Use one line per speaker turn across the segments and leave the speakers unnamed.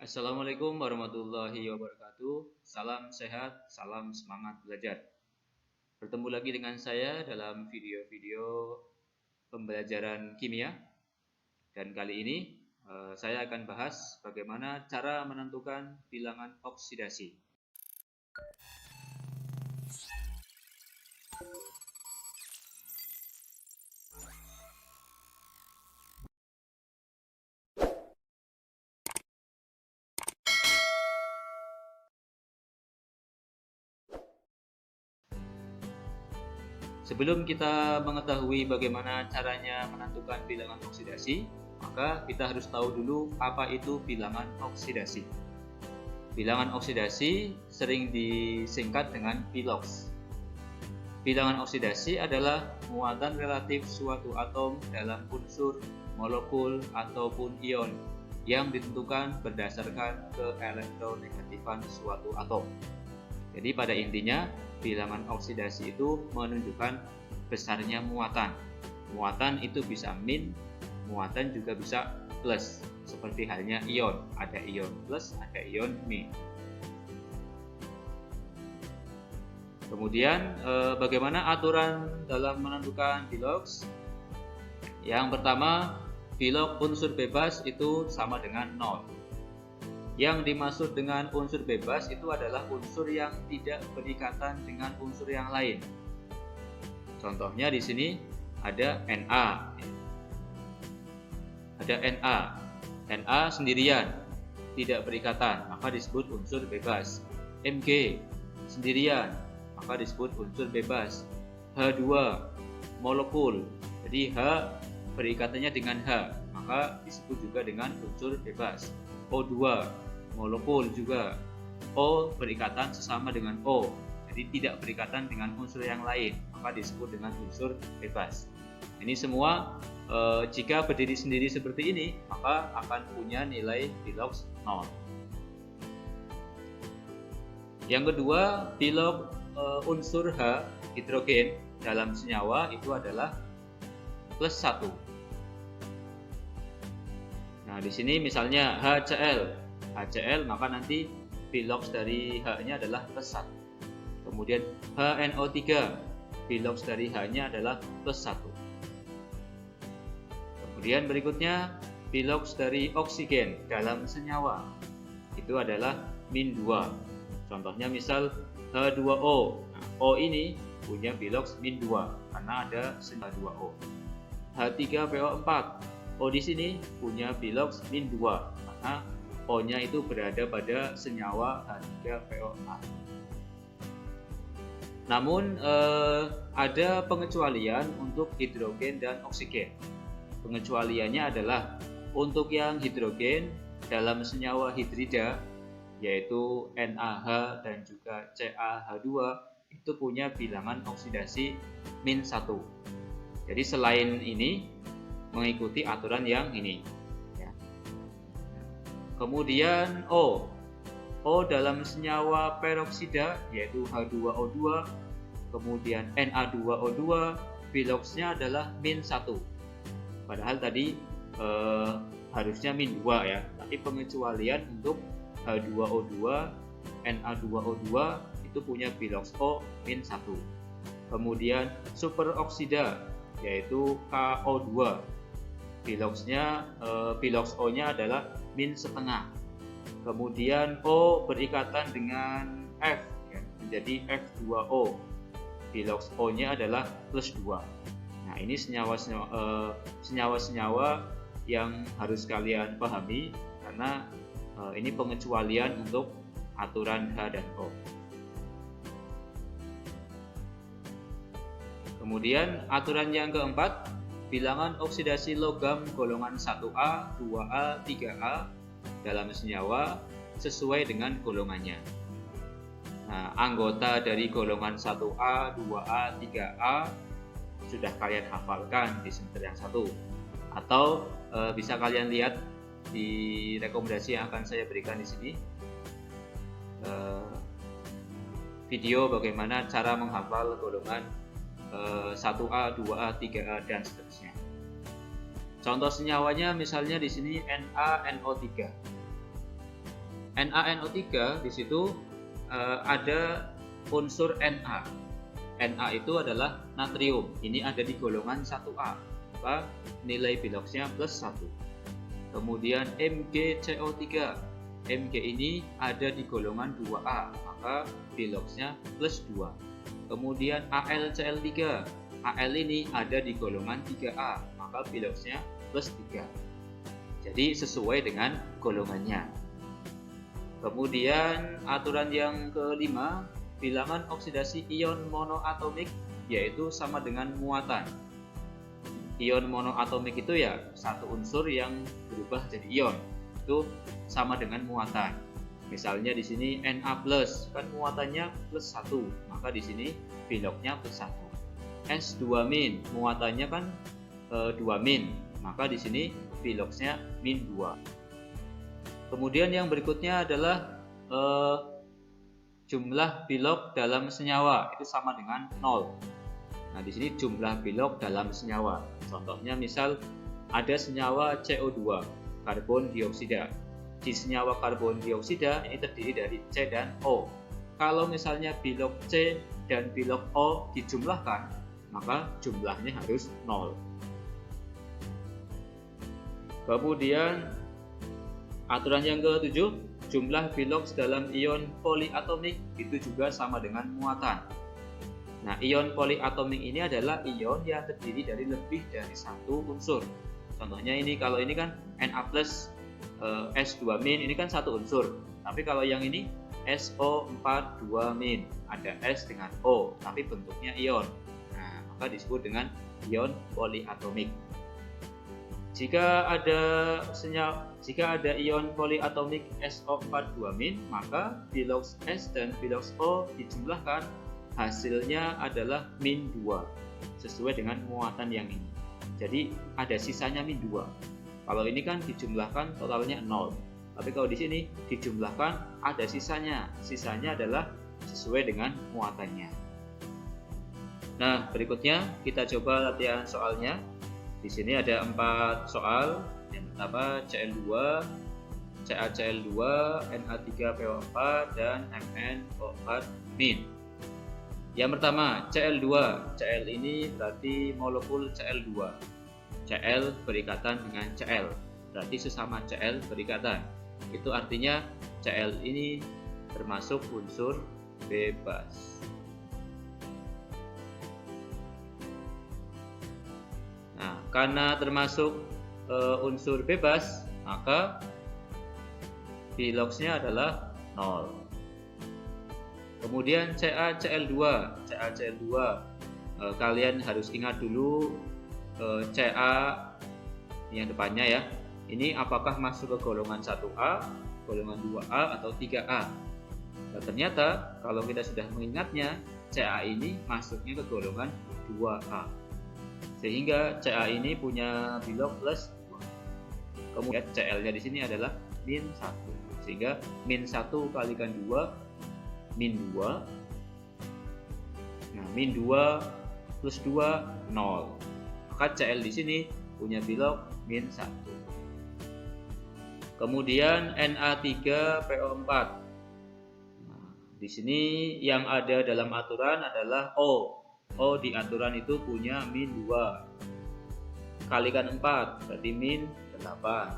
Assalamualaikum warahmatullahi wabarakatuh. Salam sehat, salam semangat belajar. Bertemu lagi dengan saya dalam video-video pembelajaran kimia. Dan kali ini saya akan bahas bagaimana cara menentukan bilangan oksidasi. Sebelum kita mengetahui bagaimana caranya menentukan bilangan oksidasi, maka kita harus tahu dulu apa itu bilangan oksidasi. Bilangan oksidasi sering disingkat dengan Bilox. Bilangan oksidasi adalah muatan relatif suatu atom dalam unsur, molekul, ataupun ion yang ditentukan berdasarkan keelektronegatifan suatu atom. Jadi pada intinya bilangan oksidasi itu menunjukkan besarnya muatan. Muatan itu bisa min, muatan juga bisa plus. Seperti halnya ion, ada ion plus, ada ion min. Kemudian bagaimana aturan dalam menentukan Bilox? Yang pertama, Bilox unsur bebas itu sama dengan 0. Yang dimaksud dengan unsur bebas itu adalah unsur yang tidak berikatan dengan unsur yang lain. Contohnya di sini ada Na. Ada Na. Na sendirian, tidak berikatan, maka disebut unsur bebas. Mg sendirian, maka disebut unsur bebas. H2 molekul, jadi H berikatannya dengan H, maka disebut juga dengan unsur bebas. O2 molekul juga, O berikatan sesama dengan O, jadi tidak berikatan dengan unsur yang lain, maka disebut dengan unsur bebas. Ini semua jika berdiri sendiri seperti ini, maka akan punya nilai Bilox 0. Yang kedua, Bilox unsur H hidrogen dalam senyawa itu adalah plus 1. Nah, di sini misalnya HCl, maka nanti Bilox dari H-nya adalah plus 1. Kemudian HNO3, Bilox dari H-nya adalah plus 1. Kemudian berikutnya Bilox dari oksigen dalam senyawa itu adalah min 2. Contohnya misal H2O. Nah, O ini punya Bilox min 2 karena ada senyawa 2O. H3PO4. O di sini punya Bilox min 2 karena O-nya itu berada pada senyawa H3PO4. Namun ada pengecualian untuk hidrogen dan oksigen. Pengecualiannya adalah untuk yang hidrogen dalam senyawa hidrida yaitu NaH dan juga CaH2 itu punya bilangan oksidasi min 1. Jadi selain ini mengikuti aturan yang ini ya. Kemudian O dalam senyawa peroksida yaitu H2O2, kemudian Na2O2, Biloxnya adalah min 1. Padahal tadi harusnya min 2 ya, tapi pengecualian untuk H2O2, Na2O2 itu punya Bilox O min 1. Kemudian superoksida yaitu KO2, Biloxnya Bilox O-nya adalah min setengah. Kemudian O berikatan dengan F ya, menjadi F2O. Bilox O-nya adalah plus 2. Nah, ini senyawa-senyawa yang harus kalian pahami karena ini pengecualian untuk aturan H dan O. Kemudian aturan yang keempat, bilangan oksidasi logam golongan 1A, 2A, 3A dalam senyawa sesuai dengan golongannya. Nah, anggota dari golongan 1A, 2A, 3A sudah kalian hafalkan di semester yang 1. Atau bisa kalian lihat di rekomendasi yang akan saya berikan di sini. Video bagaimana cara menghafal golongan 1A, 2A, 3A dan seterusnya. Contoh senyawanya misalnya di sini NaNO3. NaNO3 di situ ada unsur Na. Na itu adalah natrium. Ini ada di golongan 1A. Maka nilai biloksnya plus 1. Kemudian MgCO3. Mg ini ada di golongan 2A, maka biloksnya plus 2. Kemudian AlCl3. Al ini ada di golongan 3A, maka biloksnya plus 3. Jadi sesuai dengan golongannya. Kemudian aturan yang kelima, bilangan oksidasi ion monoatomik yaitu sama dengan muatan. Ion monoatomik itu ya satu unsur yang berubah jadi ion, itu sama dengan muatan. Misalnya di sini Na+, kan muatannya plus 1, maka di sini biloknya plus 1. S2-, muatannya kan 2-, maka di sini biloksnya -2. Kemudian yang berikutnya adalah jumlah bilok dalam senyawa, itu sama dengan 0. Nah, di sini jumlah bilok dalam senyawa. Contohnya misal ada senyawa CO2, karbon dioksida. Di senyawa karbon dioksida ini terdiri dari C dan O. Kalau misalnya bilok C dan bilok O dijumlahkan, maka jumlahnya harus 0. Kemudian aturan yang ke-7, jumlah bilok dalam ion poliatomik itu juga sama dengan muatan. Nah, ion poliatomik ini adalah ion yang terdiri dari lebih dari satu unsur. Contohnya ini, kalau ini kan Na+, S2- ini kan satu unsur. Tapi kalau yang ini SO4-2-, ada S dengan O, tapi bentuknya ion. Nah, maka disebut dengan ion poliatomik. Jika ada ion poliatomik SO4-2-, maka biloks S dan biloks O dijumlahkan, hasilnya adalah -2 sesuai dengan muatan yang ini. Jadi ada sisanya -2. Kalau ini kan dijumlahkan totalnya 0. Tapi kalau di sini dijumlahkan ada sisanya. Sisanya adalah sesuai dengan muatannya. Nah, berikutnya kita coba latihan soalnya. Di sini ada 4 soal. Yang pertama Cl2, CaCl2, Na3PO4 dan MnO4-. Yang pertama Cl2. Cl ini berarti molekul Cl2. Cl berikatan dengan Cl, berarti sesama Cl berikatan. Itu artinya Cl ini termasuk unsur bebas. Nah, karena termasuk unsur bebas, maka biloksnya adalah 0. Kemudian CaCl2. CaCl2 kalian harus ingat dulu Ca yang depannya ya. Ini apakah masuk ke golongan 1A, golongan 2A atau 3A. Nah, ternyata kalau kita sudah mengingatnya, Ca ini masuknya ke golongan 2A. Sehingga Ca ini punya bilok plus 2. Kemudian Cl-nya di sini adalah -1. Sehingga -1 kalikan 2, -2. Nah, -2 plus 2, 0. Maka Cl di sini punya bilok -1. Kemudian Na3PO4. Nah, di sini yang ada dalam aturan adalah O. O di aturan itu punya -2. Kalikan 4 berarti -8.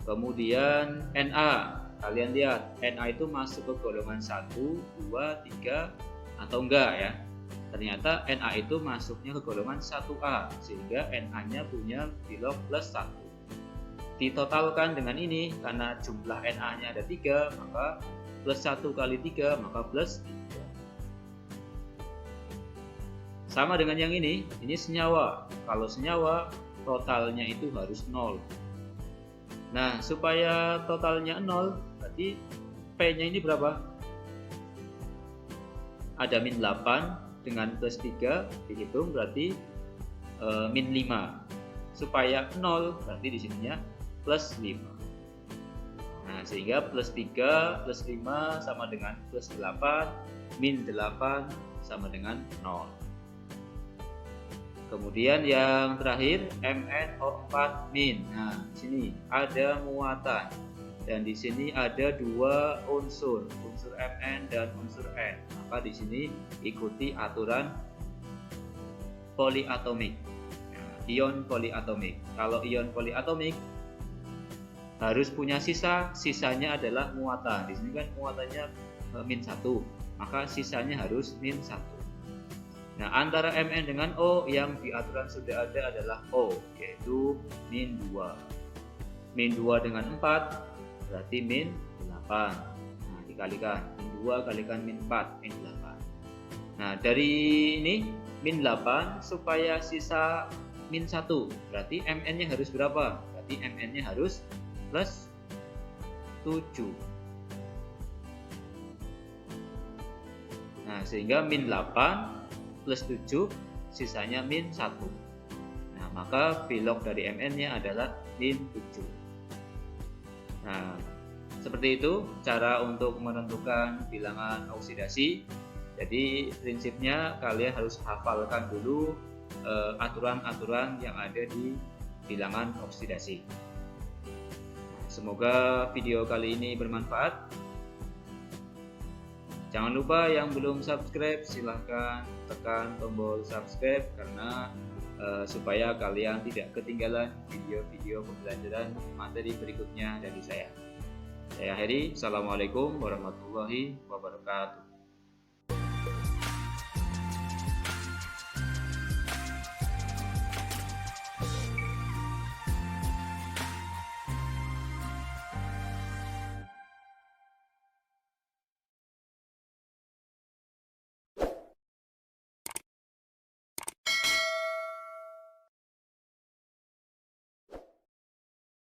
Kemudian Na, kalian lihat Na itu masuk ke golongan 1, 2, 3 atau enggak ya. Ternyata Na itu masuknya ke golongan 1A, sehingga Na-nya punya bilok plus 1. Ditotalkan dengan ini, karena jumlah Na-nya ada 3, maka plus 1 kali 3, maka plus 3. Sama dengan yang ini senyawa. Kalau senyawa, totalnya itu harus 0. Nah, supaya totalnya 0, berarti P-nya ini berapa? Ada -8. Dengan plus 3 dihitung berarti -5. Supaya 0 berarti di sininya plus 5. Nah, sehingga plus 3 plus 5 sama dengan plus 8, -8 sama dengan 0. Kemudian yang terakhir MnO4-. Nah, di sini ada muatan. dan di sini ada dua unsur Mn dan unsur N. Maka di sini ikuti aturan poliatomik. Nah, ion poliatomik. Kalau ion poliatomik harus punya sisanya adalah muatan. Di sini kan muatannya -1, maka sisanya harus -1. Nah, antara Mn dengan O yang di aturan sudah ada adalah O, yaitu -2. -2 dengan 4 berarti -8. Nah, dikalikan -2 kalikan -4, -8. Nah, dari ini -8 supaya sisa -1, berarti Mn-nya harus berapa? Berarti Mn-nya harus plus 7. Nah, sehingga -8 plus 7 sisanya -1. Nah, maka belok dari Mn-nya adalah -7. Nah, seperti itu cara untuk menentukan bilangan oksidasi. Jadi prinsipnya kalian harus hafalkan dulu aturan-aturan yang ada di bilangan oksidasi. Semoga video kali ini bermanfaat. Jangan lupa yang belum subscribe silahkan tekan tombol subscribe karena supaya kalian tidak ketinggalan video-video pembelajaran materi berikutnya dari saya. Saya Heri, Assalamualaikum warahmatullahi wabarakatuh.